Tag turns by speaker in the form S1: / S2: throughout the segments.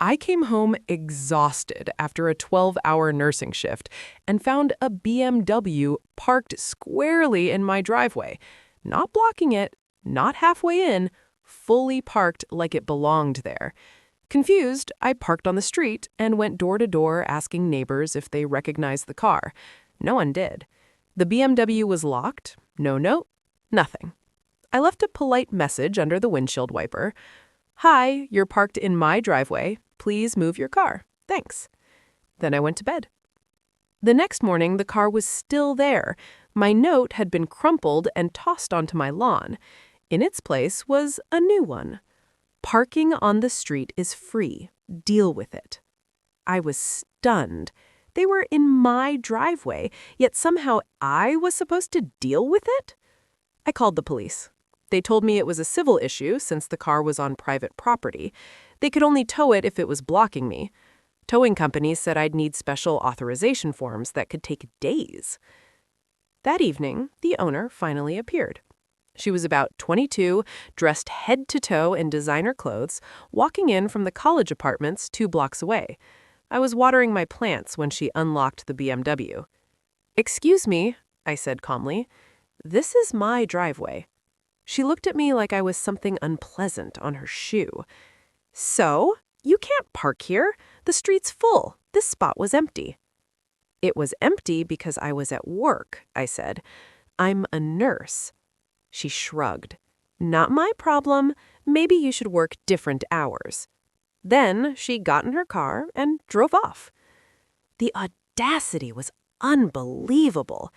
S1: I came home exhausted after a 12-hour nursing shift and found a BMW parked squarely in my driveway, not blocking it, not halfway in, fully parked like it belonged there. Confused, I parked on the street and went door to door asking neighbors if they recognized the car. No one did. The BMW was locked, no note, nothing. I left a polite message under the windshield wiper. "Hi, you're parked in my driveway. Please move your car. Thanks." Then I went to bed. The next morning, the car was still there. My note had been crumpled and tossed onto my lawn. In its place was a new one. "Parking on the street is free. Deal with it." I was stunned. They were in my driveway, yet somehow I was supposed to deal with it? I called the police. They told me it was a civil issue since the car was on private property. They could only tow it if it was blocking me. Towing companies said I'd need special authorization forms that could take days. That evening, the owner finally appeared. She was about 22, dressed head to toe in designer clothes, walking in from the college apartments 2 blocks away. I was watering my plants when she unlocked the BMW. "Excuse me," I said calmly. "This is my driveway." She looked at me like I was something unpleasant on her shoe. "So? You can't park here. The street's full. This spot was empty." "It was empty because I was at work," I said. "I'm a nurse." She shrugged. "Not my problem. Maybe you should work different hours." Then she got in her car and drove off. The audacity was unbelievable.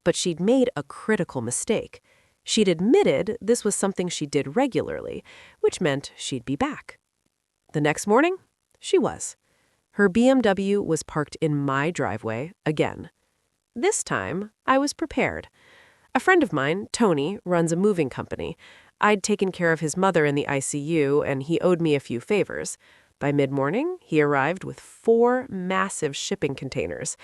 S1: But she'd made a critical mistake. She'd admitted this was something she did regularly, which meant she'd be back. The next morning, she was. Her BMW was parked in my driveway again. This time, I was prepared. A friend of mine, Tony, runs a moving company. I'd taken care of his mother in the ICU, and he owed me a few favors. By mid-morning, he arrived with 4 massive shipping containers.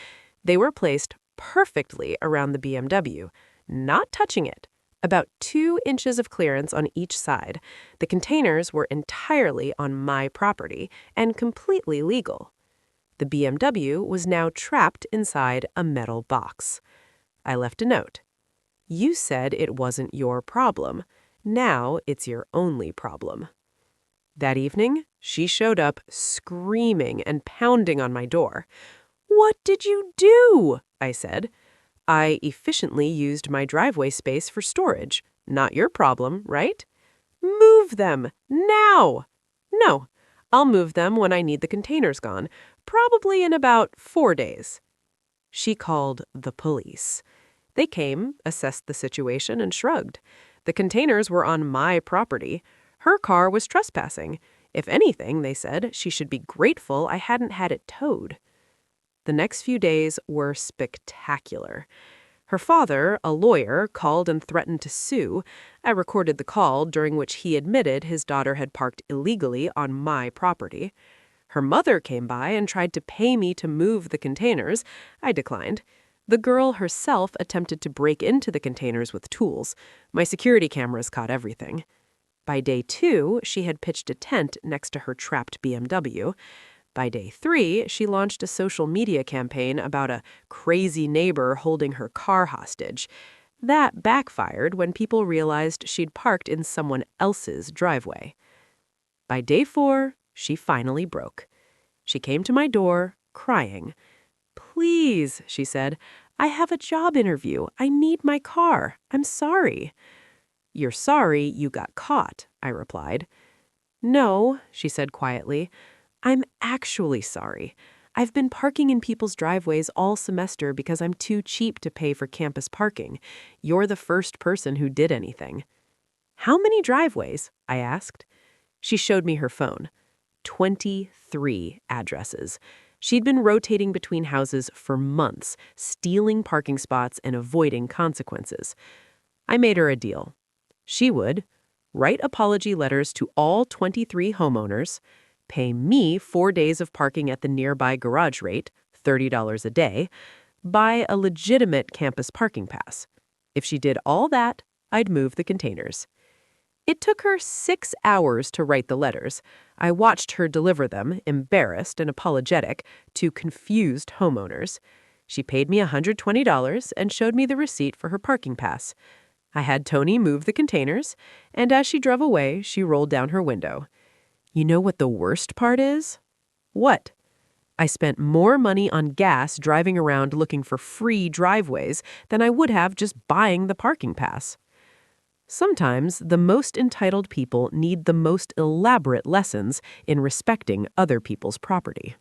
S1: They were placed perfectly around the BMW, not touching it. About 2 inches of clearance on each side. The containers were entirely on my property and completely legal. The BMW was now trapped inside a metal box. I left a note. "You said it wasn't your problem. Now it's your only problem." That evening, she showed up screaming and pounding on my door. "What did you do?" I said. "I efficiently used my driveway space for storage. Not your problem, right?" "Move them, now!" "No, I'll move them when I need the containers gone, probably in about 4 days." She called the police. They came, assessed the situation, and shrugged. The containers were on my property. Her car was trespassing. If anything, they said, she should be grateful I hadn't had it towed. The next few days were spectacular. Her father, a lawyer, called and threatened to sue. I recorded the call, during which he admitted his daughter had parked illegally on my property. Her mother came by and tried to pay me to move the containers. I declined. The girl herself attempted to break into the containers with tools. My security cameras caught everything. By day 2, she had pitched a tent next to her trapped BMW. By day 3, she launched a social media campaign about a crazy neighbor holding her car hostage. That backfired when people realized she'd parked in someone else's driveway. By day 4, she finally broke. She came to my door, crying. "Please," she said, "I have a job interview. I need my car. I'm sorry." "You're sorry you got caught," I replied. "No," she said quietly. "I'm actually sorry. I've been parking in people's driveways all semester because I'm too cheap to pay for campus parking. You're the first person who did anything." "How many driveways?" I asked. She showed me her phone. 23 addresses. She'd been rotating between houses for months, stealing parking spots and avoiding consequences. I made her a deal. She would write apology letters to all 23 homeowners, pay me 4 days of parking at the nearby garage rate, $30 a day, buy a legitimate campus parking pass. If she did all that, I'd move the containers. It took her 6 hours to write the letters. I watched her deliver them, embarrassed and apologetic, to confused homeowners. She paid me $120 and showed me the receipt for her parking pass. I had Tony move the containers, and as she drove away, she rolled down her window. You know what the worst part is? What? I spent more money on gas driving around looking for free driveways than I would have just buying the parking pass. Sometimes the most entitled people need the most elaborate lessons in respecting other people's property.